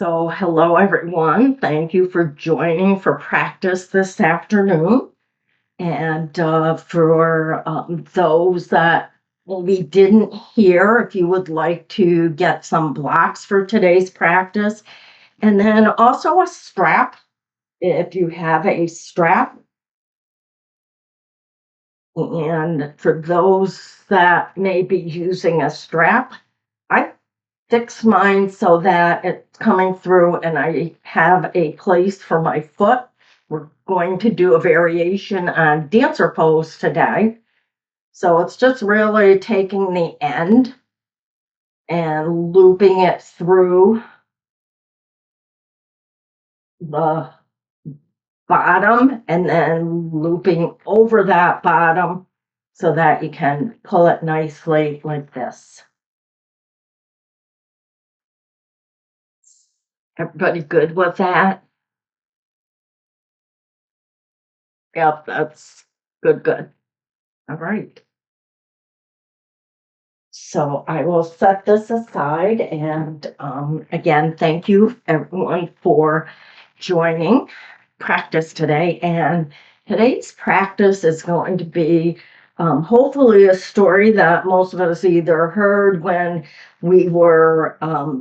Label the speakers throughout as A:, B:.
A: So, hello everyone. Thank you for joining for practice this afternoon. And for those that we didn't hear, if you would like to get some blocks for today's practice, and then also a strap, if you have a strap. And for those that may be using a strap, I fix mine so that it's coming through and I have a place for my foot. We're going to do a variation on dancer pose today. So it's just really taking the end and looping it through the bottom and then looping over that bottom so that you can pull it nicely like this. Everybody good with that? Yep, that's good. All right. So I will set this aside and again, thank you everyone for joining practice today. And today's practice is going to be hopefully a story that most of us either heard when we were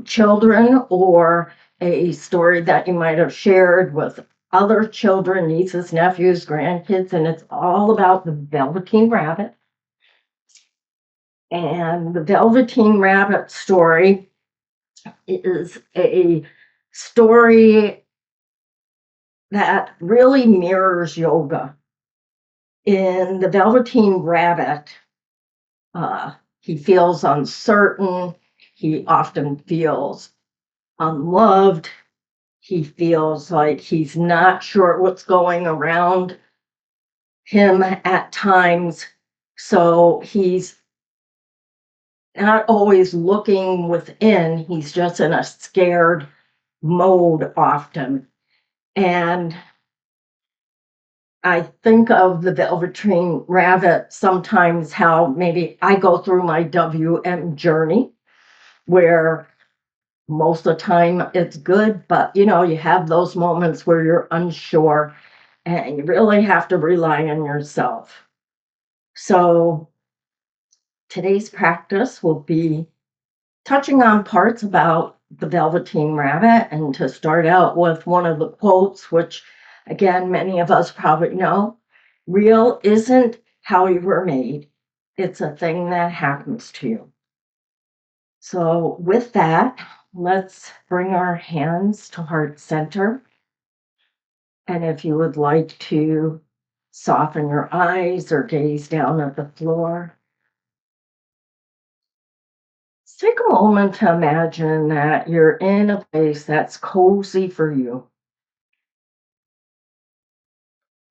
A: children or a story that you might have shared with other children, nieces, nephews, grandkids, and it's all about the Velveteen rabbit. And the Velveteen rabbit story is a story that really mirrors yoga. In the Velveteen rabbit, he feels uncertain. He often feels unloved. He feels like he's not sure what's going around him at times. So he's not always looking within. He's just in a scared mode often. And I think of the Velveteen rabbit sometimes how maybe I go through my WM journey where most of the time it's good, but you have those moments where you're unsure and you really have to rely on yourself. So today's practice will be touching on parts about the Velveteen rabbit, and to start out with one of the quotes, which again, many of us probably know, real isn't how you were made. It's a thing that happens to you. So with that, let's bring our hands to heart center. And if you would like to soften your eyes or gaze down at the floor, take a moment to imagine that you're in a place that's cozy for you,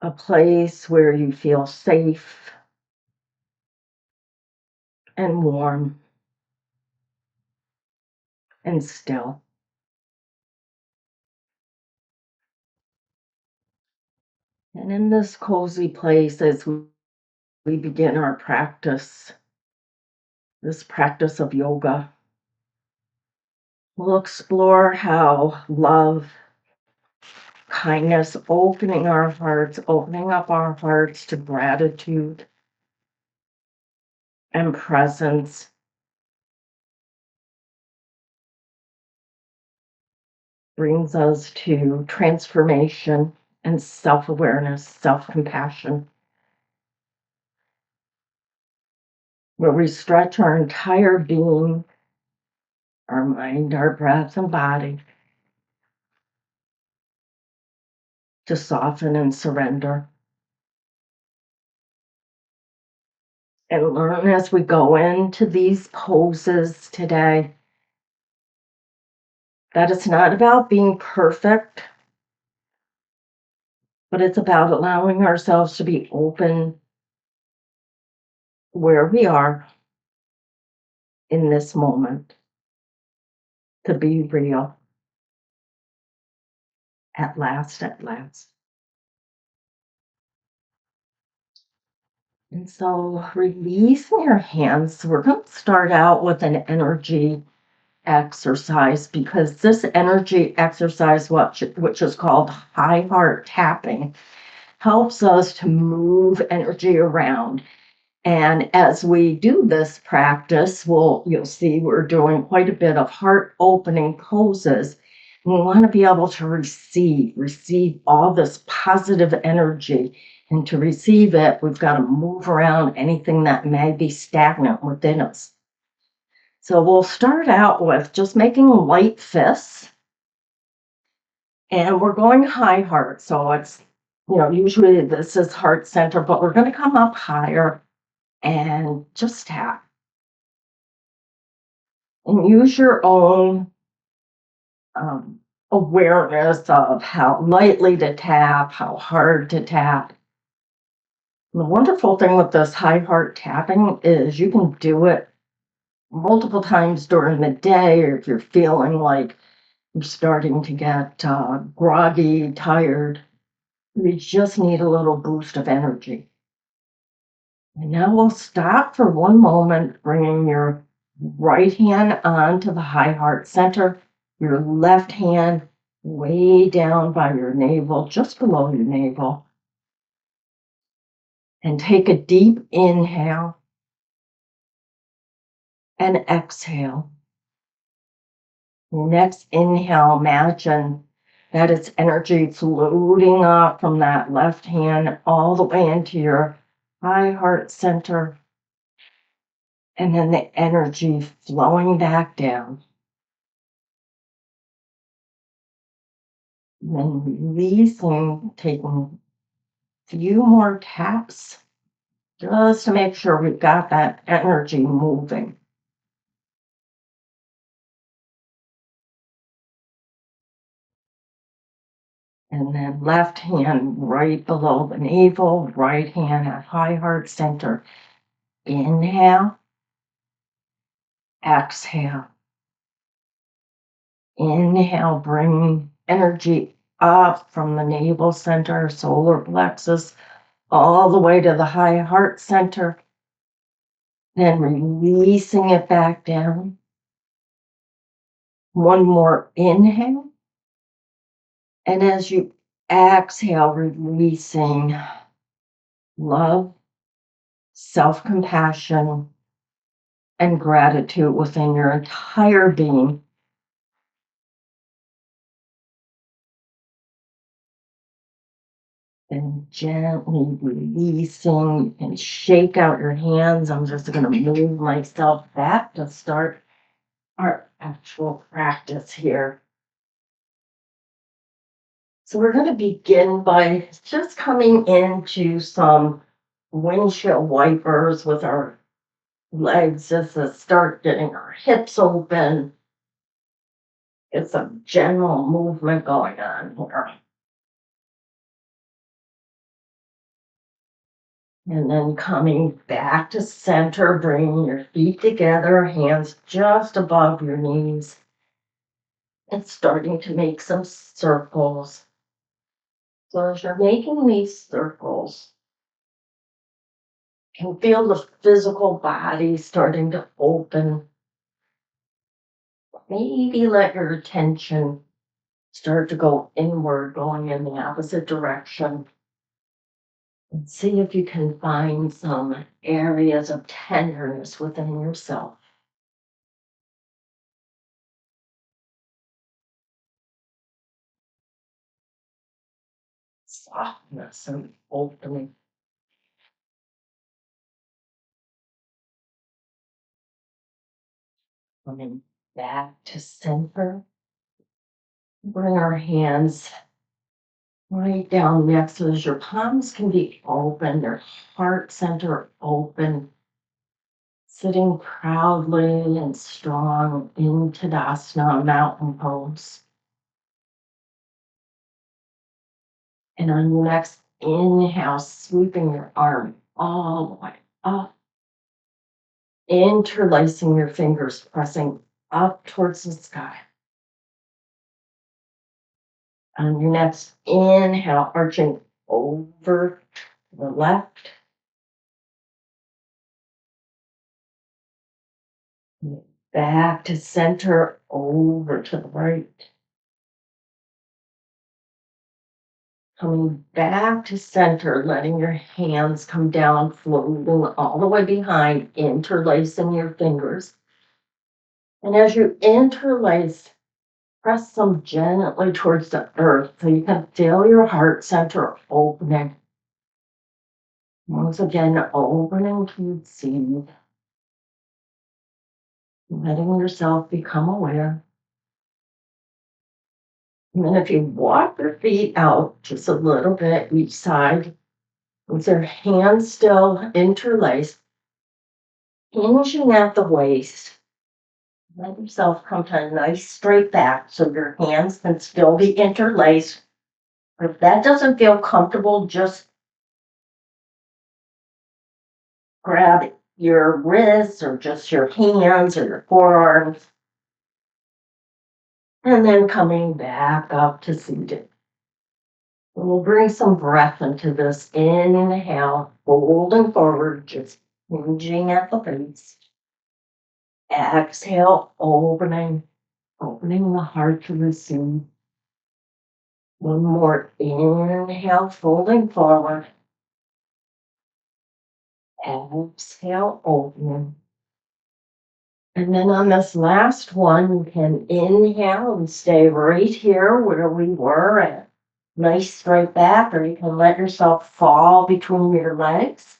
A: a place where you feel safe and warm and still. And in this cozy place, as we begin our practice, this practice of yoga, we'll explore how love, kindness, opening up our hearts to gratitude and presence brings us to transformation and self-awareness, self-compassion, where we stretch our entire being, our mind, our breath, and body to soften and surrender. And learn as we go into these poses today that it's not about being perfect, but it's about allowing ourselves to be open where we are in this moment, to be real at last. And so releasing your hands, we're going to start out with an energy exercise, because this energy exercise, which is called high heart tapping, helps us to move energy around. And as we do this practice, you'll see we're doing quite a bit of heart opening poses. We want to be able to receive all this positive energy. And to receive it, we've got to move around anything that may be stagnant within us. So we'll start out with just making light fists. And we're going high heart. So it's, usually this is heart center, but we're going to come up higher and just tap. And use your own awareness of how lightly to tap, how hard to tap. The wonderful thing with this high heart tapping is you can do it multiple times during the day, or if you're feeling like you're starting to get groggy, tired, you just need a little boost of energy. And now we'll stop for one moment, bringing your right hand onto the high heart center, your left hand way down by your navel, just below your navel. And take a deep inhale and exhale. Next inhale, imagine that it's energy floating up from that left hand all the way into your high heart center. And then the energy flowing back down. And then releasing, taking a few more taps just to make sure we've got that energy moving. And then left hand right below the navel, right hand at high heart center. Inhale, exhale. Inhale, bring energy up from the navel center, solar plexus, all the way to the high heart center. Then releasing it back down. One more inhale. And as you exhale, releasing love, self-compassion, and gratitude within your entire being. And gently releasing. You can shake out your hands. I'm just going to move myself back to start our actual practice here. So we're going to begin by just coming into some windshield wipers with our legs, just to start getting our hips open. It's a general movement going on here. And then coming back to center, bringing your feet together, hands just above your knees, and starting to make some circles. So as you're making these circles, you can feel the physical body starting to open. Maybe let your attention start to go inward, going in the opposite direction. And see if you can find some areas of tenderness within yourself. Softness and opening. Coming back to center. Bring our hands right down next so that your palms can be open, your heart center open. Sitting proudly and strong in Tadasana, mountain pose. And on your next inhale, sweeping your arm all the way up. Interlacing your fingers, pressing up towards the sky. On your next inhale, arching over to the left. back to center, over to the right. Coming back to center, letting your hands come down, floating all the way behind, interlacing your fingers. And as you interlace, press them gently towards the earth so you can feel your heart center opening. Once again, opening to see, letting yourself become aware. And then if you walk your feet out just a little bit each side, with your hands still interlaced, hinging at the waist, let yourself come to a nice straight back so your hands can still be interlaced. If that doesn't feel comfortable, just grab your wrists or just your hands or your forearms. And then coming back up to seated. We'll bring some breath into this. Inhale, folding forward, just hinging at the base. Exhale, opening the heart to receive. One more inhale, folding forward. Exhale, opening. And then on this last one, you can inhale and stay right here where we were at. Nice straight back, or you can let yourself fall between your legs.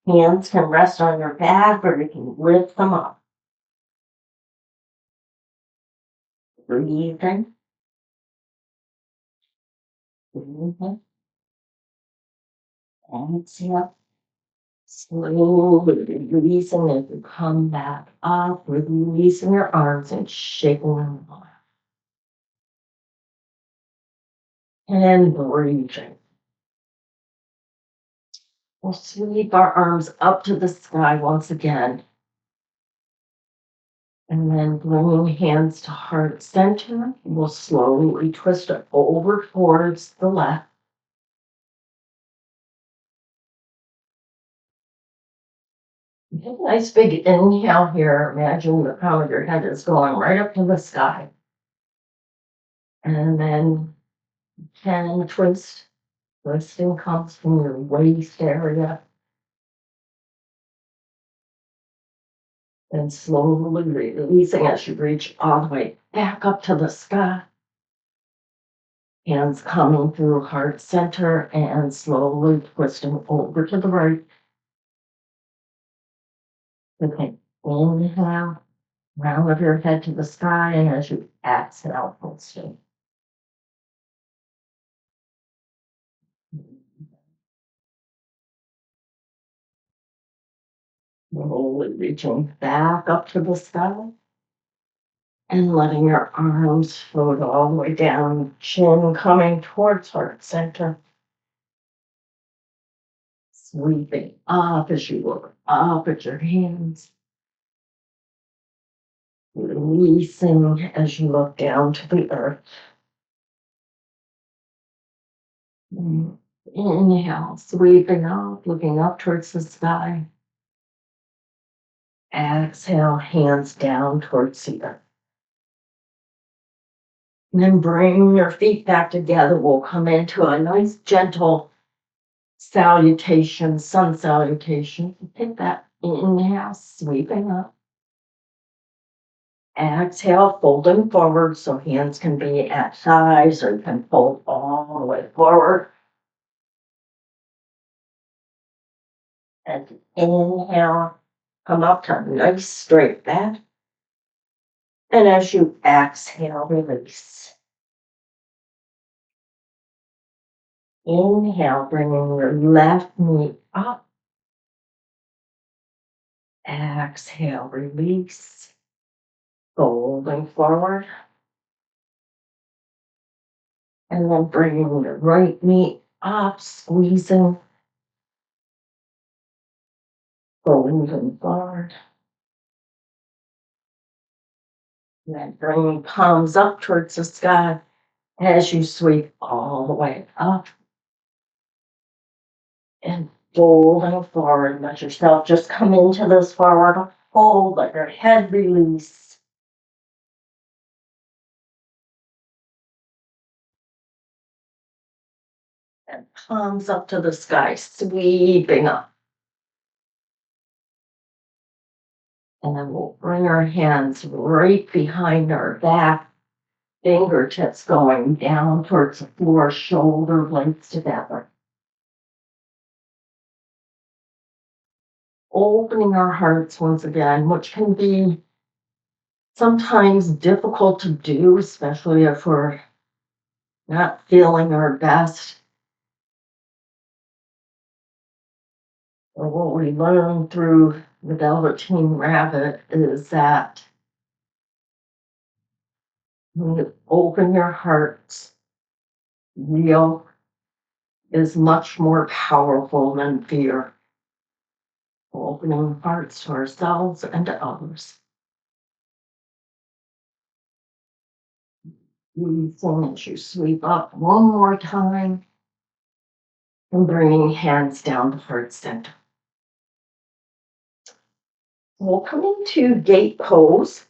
A: Hands can rest on your back, or you can lift them up. Breathing. Breathing. Exhale. Slowly releasing as you come back up, releasing your arms and shaking them off. And breathing. We'll sweep our arms up to the sky once again. And then bringing hands to heart center, we'll slowly twist it over towards the left. Take a nice big inhale here. Imagine the crown of your head is going right up to the sky. And then you can twist. Twisting comes from your waist area. And slowly releasing as you reach all the way back up to the sky. Hands coming through heart center and slowly twisting over to the right. Okay, inhale, round of your head to the sky, and as you exhale, twisting. Slowly reaching back up to the sky and letting your arms float all the way down, chin coming towards heart center. Sweeping up as you look up at your hands. Releasing as you look down to the earth. Inhale, sweeping up, looking up towards the sky. Exhale, hands down towards the earth. And then bring your feet back together. We'll come into a nice gentle salutation, sun salutation. Take that inhale, sweeping up. Exhale, folding forward so hands can be at thighs, or you can fold all the way forward. And inhale, come up to a nice straight back. And as you exhale, release. Inhale, bringing your left knee up. Exhale, release. Folding forward. And then bringing the right knee up, squeezing. Folding forward. And then bringing palms up towards the sky as you sweep all the way up. And folding forward. Let yourself just come into this forward hold, let your head release. And palms up to the sky, sweeping up. And then we'll bring our hands right behind our back, fingertips going down towards the floor, shoulder blades together. Opening our hearts once again, which can be sometimes difficult to do, especially if we're not feeling our best. Or what we learned through the Velveteen rabbit is that when you open your hearts, real is much more powerful than fear. Opening hearts to ourselves and to others. Releasing as you sweep up one more time and bringing hands down to heart center. We'll come into gate pose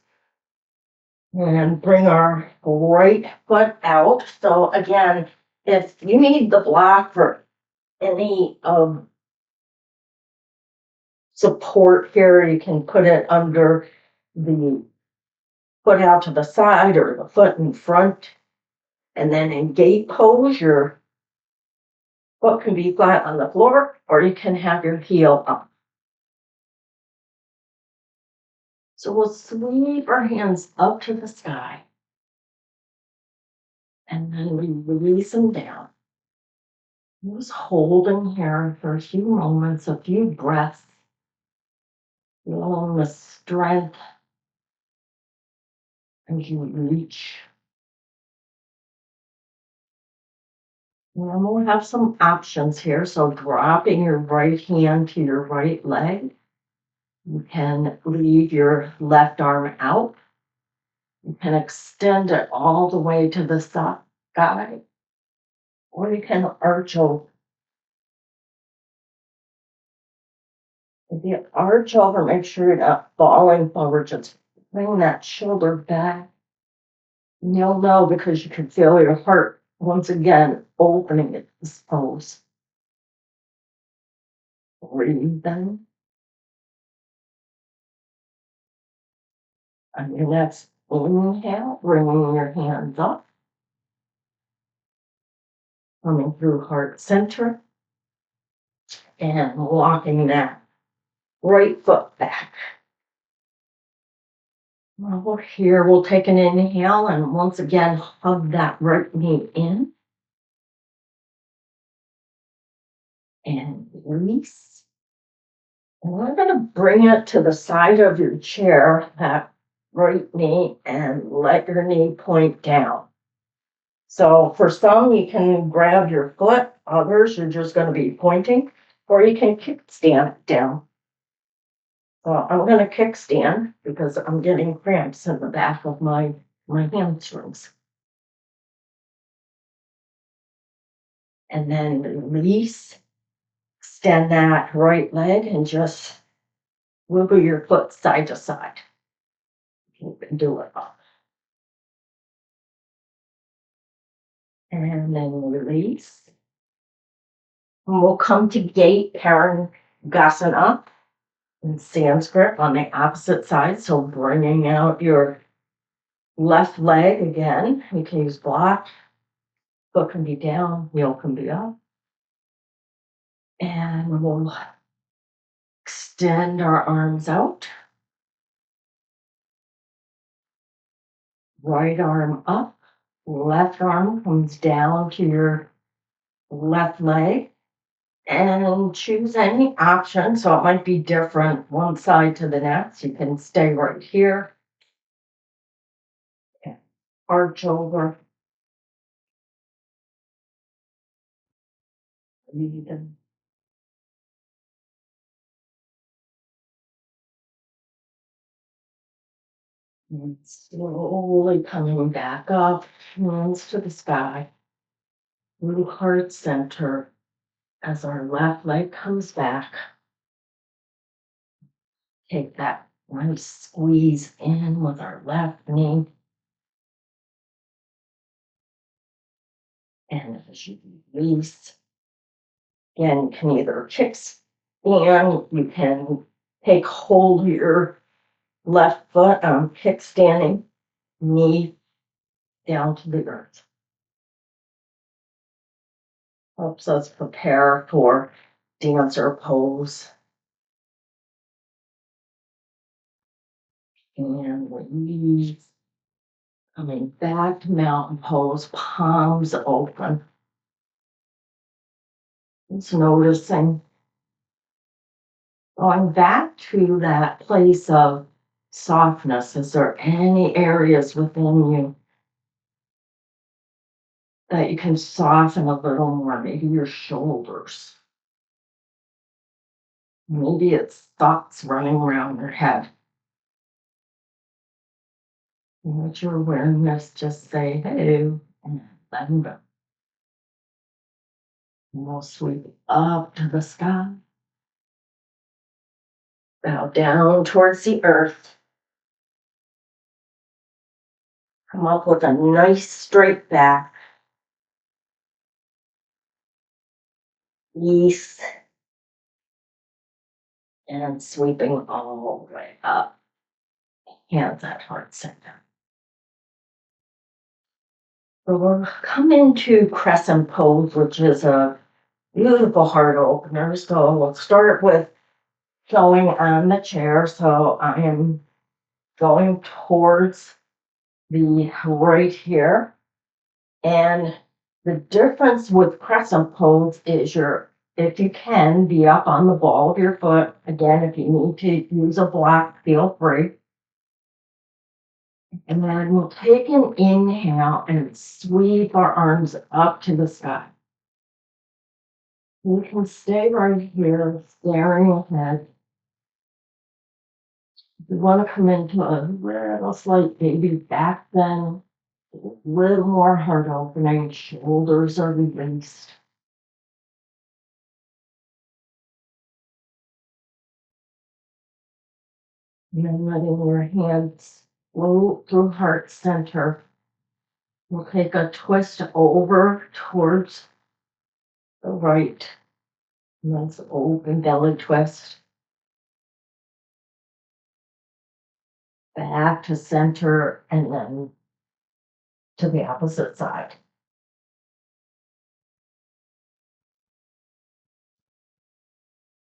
A: and bring our right foot out. So again, if you need the block for any support here, you can put it under the foot out to the side or the foot in front. And then in gate pose, your foot can be flat on the floor, or you can have your heel up. So we'll sweep our hands up to the sky. And then we release them down. Just holding here for a few moments, a few breaths. Feeling the strength as you reach. And we'll have some options here. So dropping your right hand to your right leg. You can leave your left arm out. You can extend it all the way to the sky. Or you can arch over. If you arch over, make sure you're not falling forward. Just bring that shoulder back. You'll know because you can feel your heart once again opening at this pose. Breathe in. On your next inhale, bringing your hands up. Coming through heart center. And walking that right foot back. Well, here we'll take an inhale and once again hug that right knee in. And release. And we're going to bring it to the side of your chair, that right knee, and let your knee point down. So for some, you can grab your foot. Others, you're just going to be pointing, or you can kickstand it down. So I'm going to kickstand because I'm getting cramps in the back of my hamstrings. And then release. Extend that right leg and just wiggle your foot side to side. You can do it all. And then release. And we'll come to gate Parangasana in Sanskrit on the opposite side. So bringing out your left leg again. You can use block. Foot can be down, heel can be up. And we'll extend our arms out. Right arm up. Left arm comes down to your left leg. And choose any option. So it might be different one side to the next. You can stay right here. Arch over. Breathe in. And slowly coming back up, hands to the sky, through heart center as our left leg comes back. Take that Nice squeeze in with our left knee. And as you release, again, you can either kickstand, you can take hold of your left foot on kickstanding, knee down to the earth. Helps us prepare for dancer pose. And release. Coming back to mountain pose, palms open. Just noticing. Going back to that place of softness, is there any areas within you that you can soften a little more? Maybe your shoulders. Maybe it's thoughts running around your head. Let your awareness just say, hey, and let them go. And we'll sweep up to the sky. Bow down towards the earth. Come up with a nice straight back. Ease. And sweeping all the way up. Hands at heart center. So we'll come into crescent pose, which is a beautiful heart opener. So we'll start with going on the chair. So I am going towards the right here. And the difference with crescent pose is if you can, be up on the ball of your foot. Again, if you need to use a block, feel free. And then we'll take an inhale and sweep our arms up to the sky. You can stay right here, staring ahead. If you want to come into a little slight baby back bend, a little more heart opening, shoulders are released. And then letting your hands float through heart center. We'll take a twist over towards the right. Nice open belly twist. Back to center and then to the opposite side.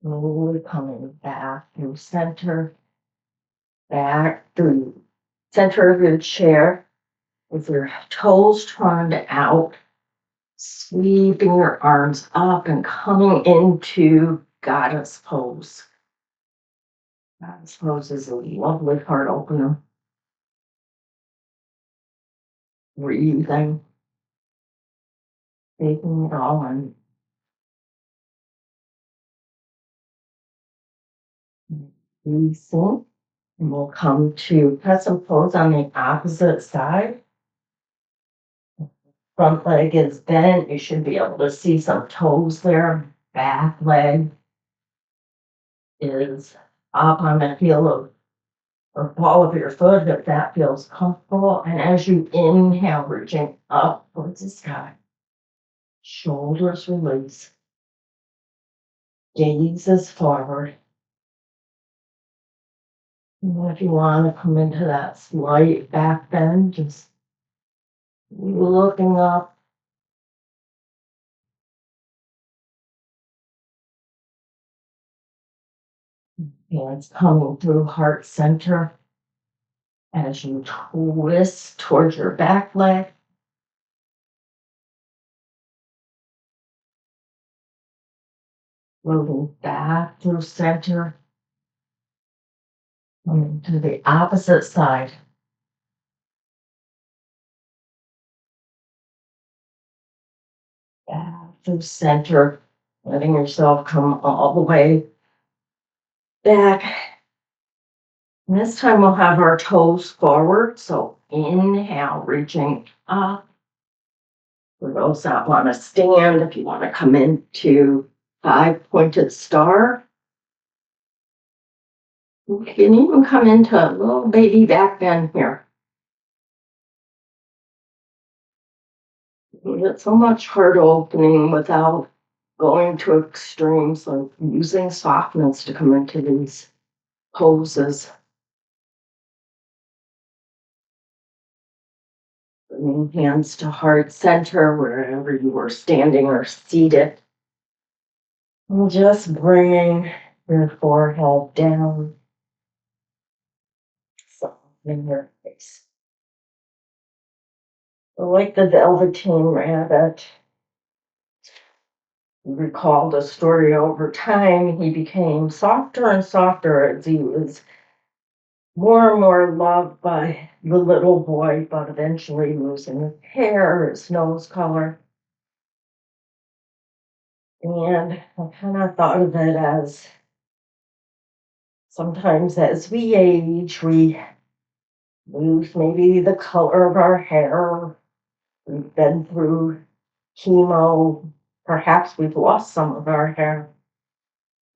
A: Slowly coming back through center, back through center of your chair with your toes turned out, sweeping your arms up and coming into goddess pose. Goddess pose is a lovely heart opener. Breathing, taking it all in. Releasing, and we'll come to crescent pose on the opposite side. Front leg is bent. You should be able to see some toes there. Back leg is up on the heel of or ball of your foot if that feels comfortable. And as you inhale, reaching up towards the sky, shoulders release, gazes forward. And if you want to come into that slight back bend, just looking up. Hands coming through heart center as you twist towards your back leg. Moving back through center. Coming to the opposite side. Back through center. Letting yourself come all the way back. And this time we'll have our toes forward. So inhale, reaching up. For those that want to stand, if you want to come into 5-pointed star. You can even come into a little baby back bend here. You get so much heart opening without going to extremes, like using softness to come into these poses. Bringing hands to heart center wherever you are standing or seated. And just bringing your forehead down, softening your face. Like the Velveteen rabbit, you recall the story over time, he became softer and softer as he was more and more loved by the little boy, but eventually losing his hair, his nose color. And I kind of thought of it as sometimes as we age, we lose maybe the color of our hair. We've been through chemo. Perhaps we've lost some of our hair.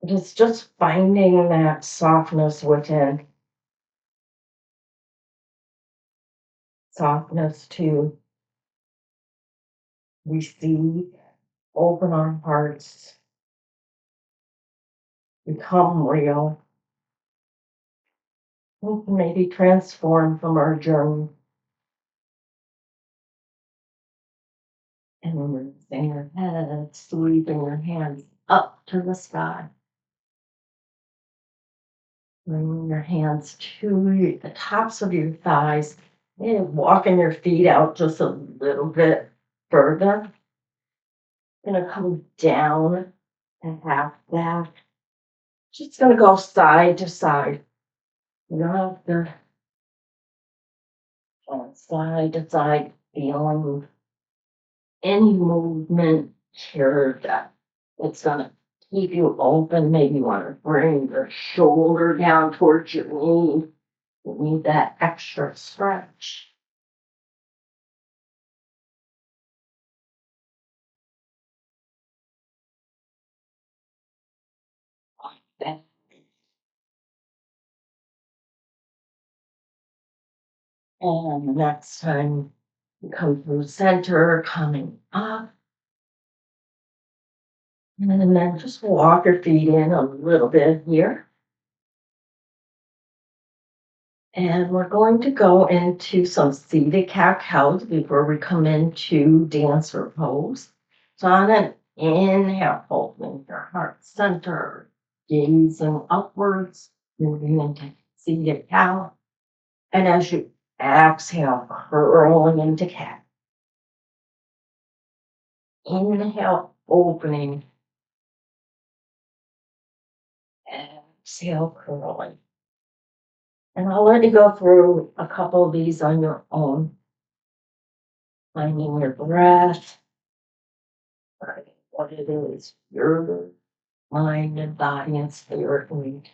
A: It's just finding that softness within. Softness to receive, open our hearts, become real, and maybe transform from our journey. And raising your head, sweeping your hands up to the sky. Bringing your hands to the tops of your thighs and walking your feet out just a little bit further. Gonna come down and half that. Just gonna go side to side. You don't have to side to side, feeling any movement here that it's gonna keep you open. Maybe you want to bring your shoulder down towards your knee. You need that extra stretch. Like that. And the next time you come through center, coming up. And then just walk your feet in a little bit here. And we're going to go into some seated cat-cows before we come into dancer pose. So on an inhale, opening your heart center, gazing upwards, moving into seated cow. And as you exhale, curling into cat. Inhale, opening. Exhale, curling. And I'll let you go through a couple of these on your own. Finding your breath, finding what it is your mind and body and spirit need.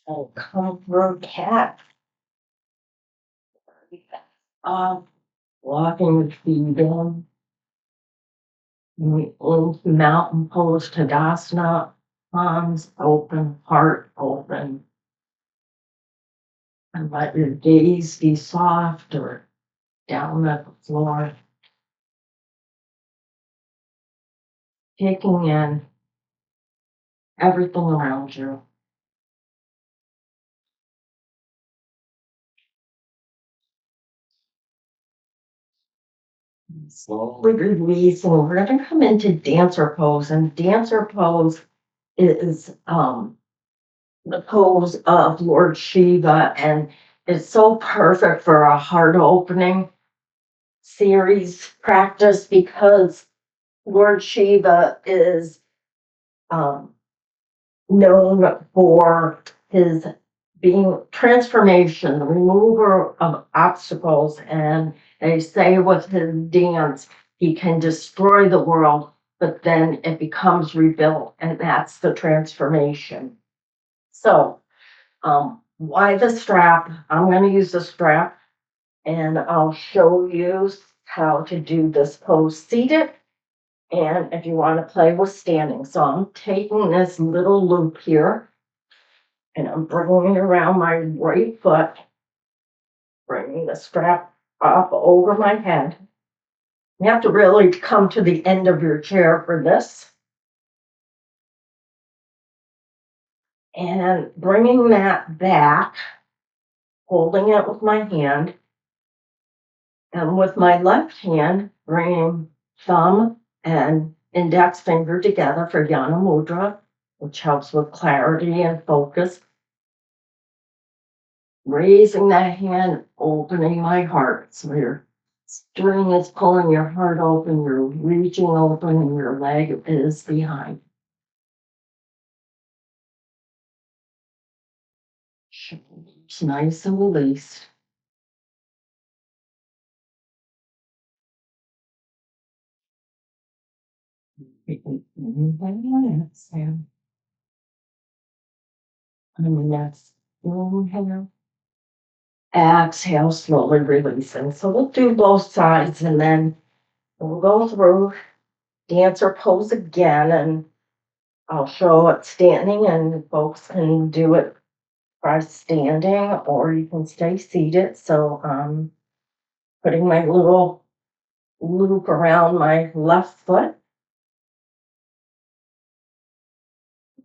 A: So come through cat. Up, walking your feet in. Into mountain pose, Tadasana, palms open, heart open. And let your gaze be soft or down at the floor. Taking in everything around you. Slowly releasing. We're going to come into dancer pose, and dancer pose is the pose of Lord Shiva, and it's so perfect for a heart opening series practice because Lord Shiva is known for his being transformation, the remover of obstacles, and they say with his dance he can destroy the world but then it becomes rebuilt, and that's the transformation. So, why the strap? I'm going to use the strap, and I'll show you how to do this pose seated, and if you want to play with standing. So I'm taking this little loop here, and I'm bringing it around my right foot, bringing the strap up over my head. You have to really come to the end of your chair for this. And bringing that back, holding it with my hand, and with my left hand, bringing thumb and index finger together for Yana Mudra, which helps with clarity and focus. Raising that hand, opening my heart. So your string is pulling your heart open, you're reaching open, and your leg is behind. Shoulders nice and released. Inhale, exhale. And next, inhale. Exhale, slowly releasing. So we'll do both sides, and then we'll go through dancer pose again, and I'll show it standing, and folks can do it by standing, or you can stay seated. So putting my little loop around my left foot,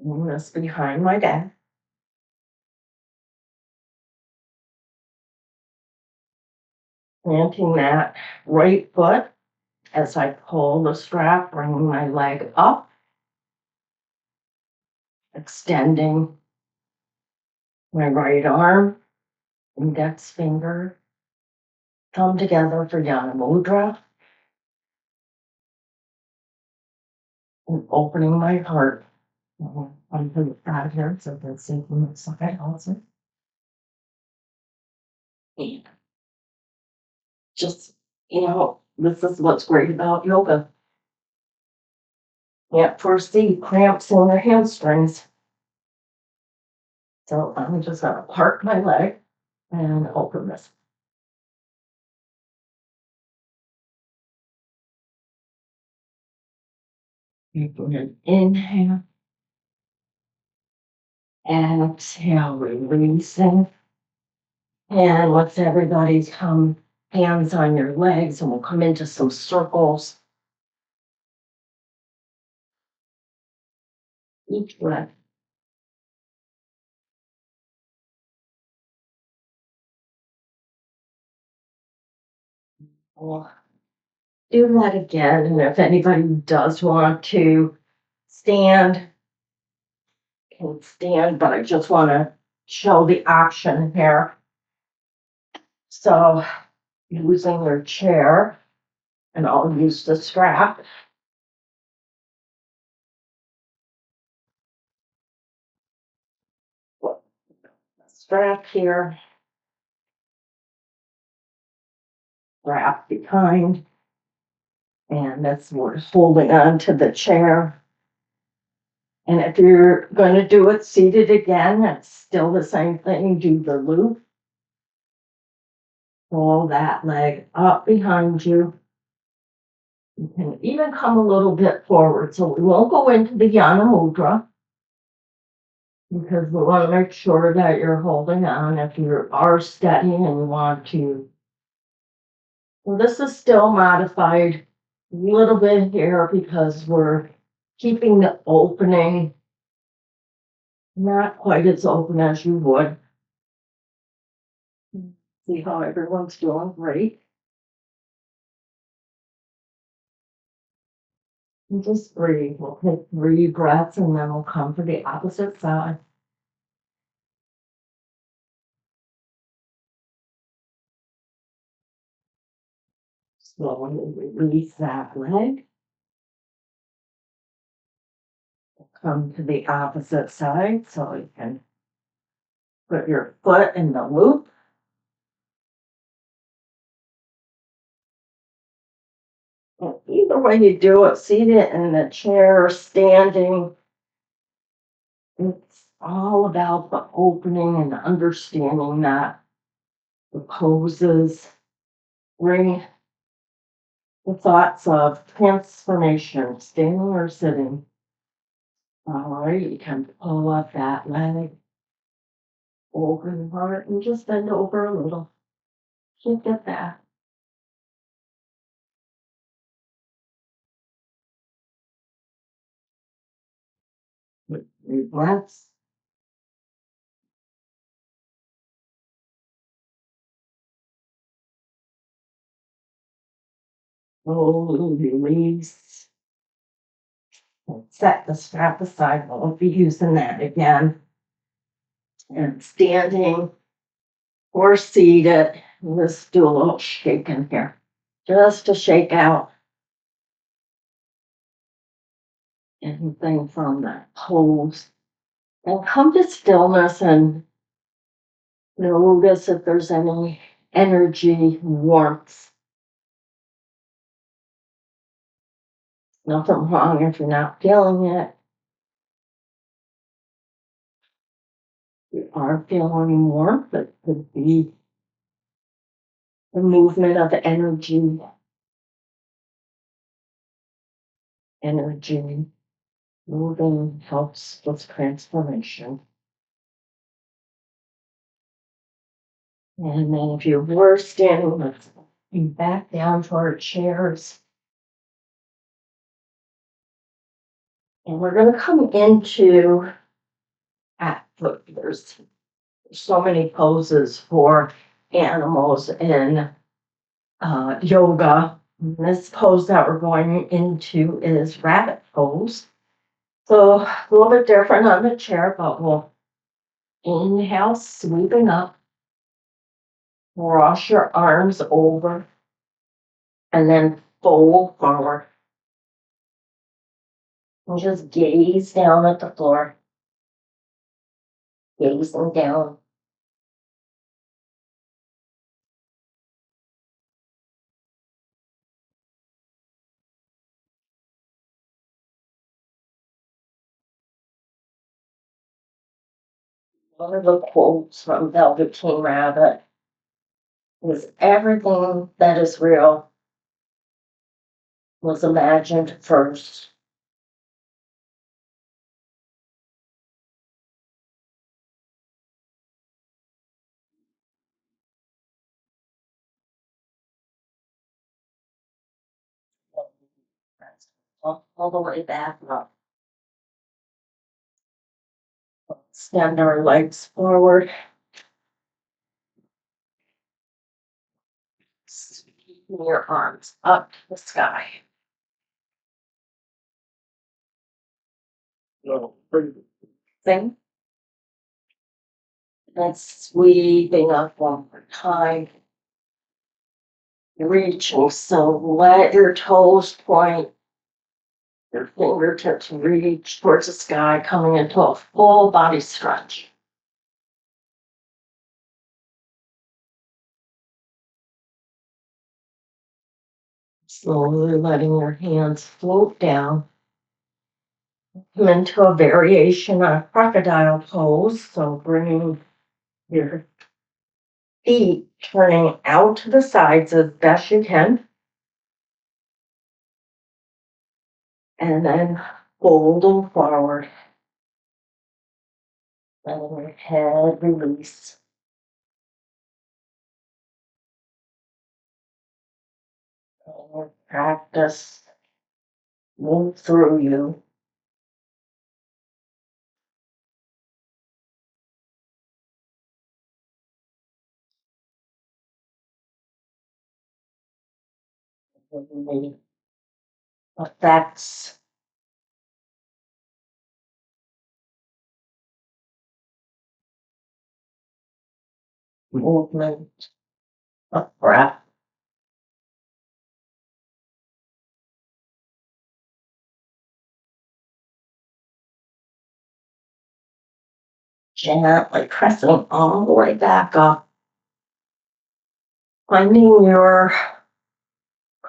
A: and this behind my back. Planting that right foot as I pull the strap, bringing my leg up, extending my right arm, index finger, thumb together for Yana Mudra, and opening my heart. I'm putting it out here so that's safe from the side also. And just, this is what's great about yoga. Can't foresee cramps in your hamstrings. So I'm just going to park my leg and open this. Taking an inhale. Exhale, releasing. And once everybody's come, hands on your legs, and we'll come into some circles. Each breath. We'll do that again. And if anybody does want to stand, can stand, but I just want to show the option here. So using your chair, and I'll use the strap. Strap here, strap behind, and that's what is holding on to the chair. And if you're going to do it seated again, it's still the same thing. Do the loop, pull that leg up behind you. You can even come a little bit forward. So we won't go into the Yana Mudra because we want to make sure that you're holding on. If you are steady and you want to, well, this is still modified a little bit here because we're keeping the opening not quite as open as you would. See how everyone's doing? Great. And just breathe. We'll take 3 breaths and then we'll come to the opposite side. Slowly release that leg. Come to the opposite side so you can put your foot in the loop. And even either way you do it, seated in the chair, standing, it's all about the opening and understanding that the poses bring the thoughts of transformation, standing or sitting. All right, you can pull up that leg, open heart, and just bend over a little. Shift it back. Breaths. Slowly release. And set the strap aside. Won't be using that again. And standing or seated. Let's do a little shaking here. Just to shake out anything from that pose. And come to stillness and notice if there's any energy, warmth. Nothing wrong if you're not feeling it. You are feeling warmth. It could be the movement of energy. Energy moving helps with transformation. And then if you were standing, let's be back down to our chairs. And we're going to come into look, there's so many poses for animals in yoga. This pose that we're going into is rabbit pose. So a little bit different on the chair, but we'll inhale, sweeping up, cross your arms over, and then fold forward. And just gaze down at the floor, gazing down. One of the quotes from Velveteen Rabbit is everything that is real was imagined first. All the way back up. Extend our legs forward. Sweeping your arms up to the sky. Thing. And sweeping up one more time. Reaching, so let your toes point. Your fingertips reach towards the sky, coming into a full body stretch. Slowly letting your hands float down. Come into a variation on a crocodile pose. So bringing your feet turning out to the sides as best you can. And then folding forward. Letting your head release. And your practice move through you. The effects movement of breath. Gently pressing all the way back up. Finding your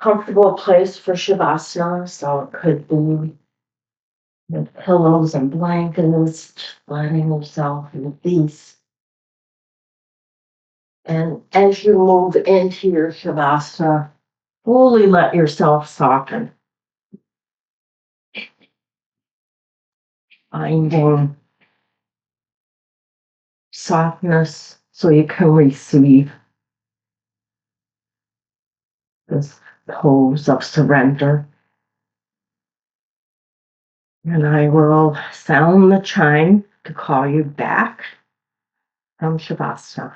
A: comfortable place for Shavasana, so it could be with pillows and blankets, letting yourself in peace. And as you move into your Shavasana, fully let yourself soften, finding softness so you can receive this pose of surrender. And I will sound the chime to call you back from Shavasana.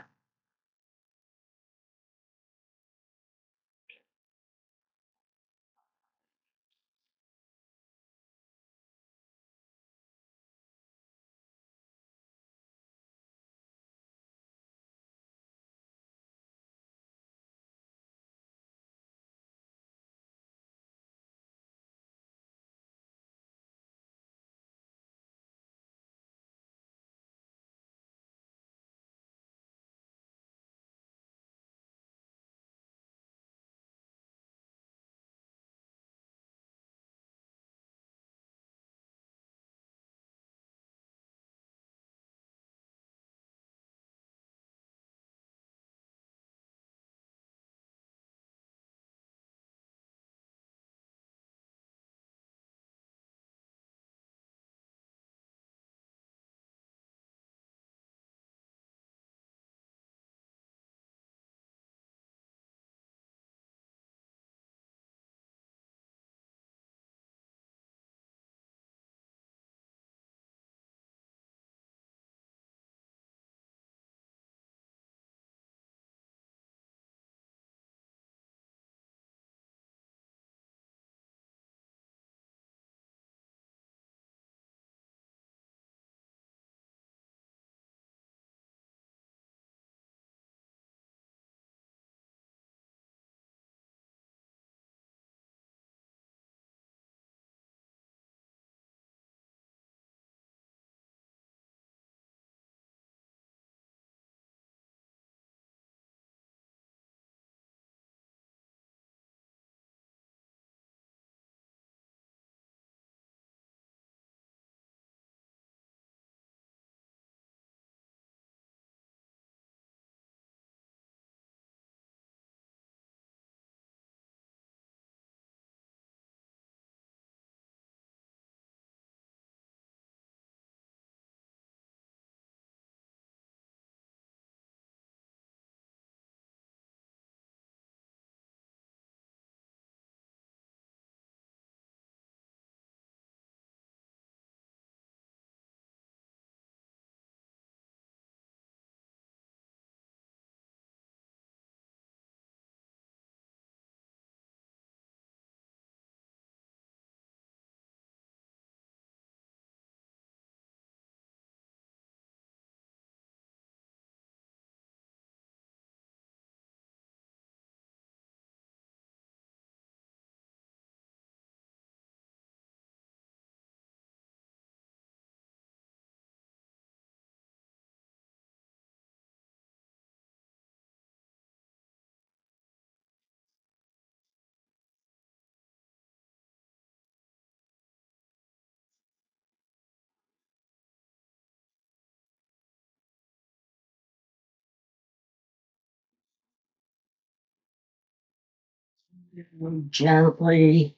A: Gently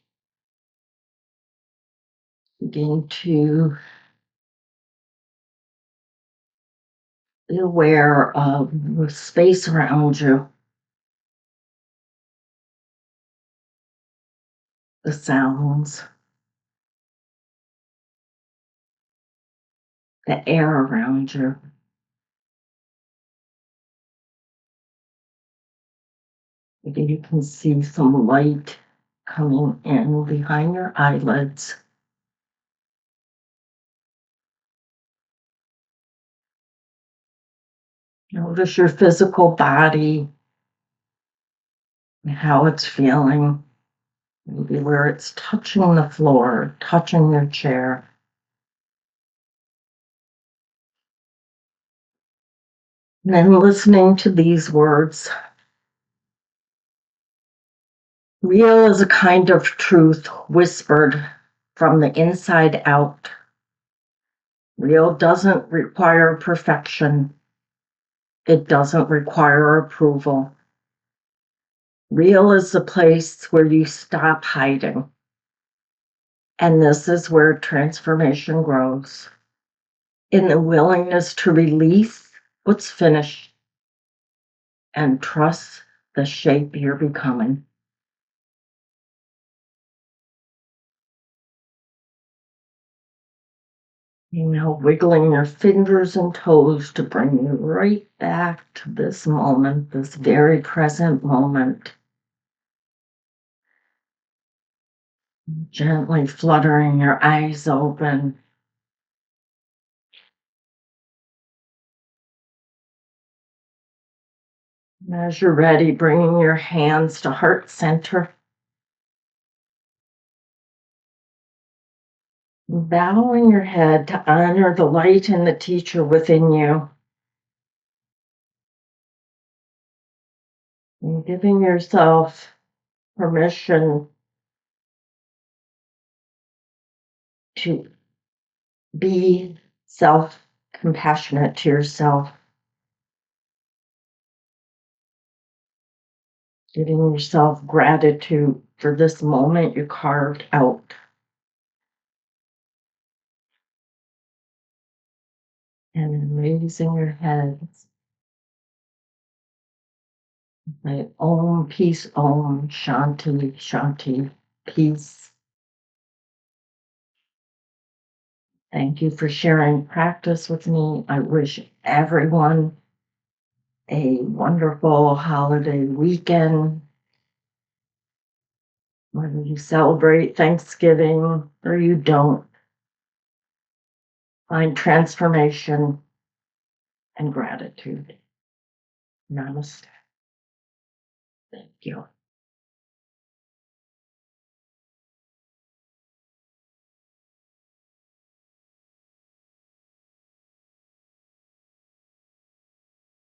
A: begin to be aware of the space around you, the sounds, the air around you. Maybe you can see some light coming in behind your eyelids. Notice your physical body and how it's feeling. Maybe where it's touching the floor, touching your chair. And then listening to these words. Real is a kind of truth whispered from the inside out. Real doesn't require perfection. It doesn't require approval. Real is the place where you stop hiding. And this is where transformation grows. In the willingness to release what's finished and trust the shape you're becoming. Wiggling your fingers and toes to bring you right back to this moment, this very present moment. Gently fluttering your eyes open. As you're ready, bringing your hands to heart center. Bowing your head to honor the light and the teacher within you. And giving yourself permission to be self-compassionate to yourself. Giving yourself gratitude for this moment you carved out. And then raising your heads. Say Om, peace, Om, Shanti, Shanti, peace. Thank you for sharing practice with me. I wish everyone a wonderful holiday weekend. Whether you celebrate Thanksgiving or you don't, find transformation and gratitude. Namaste. Thank you.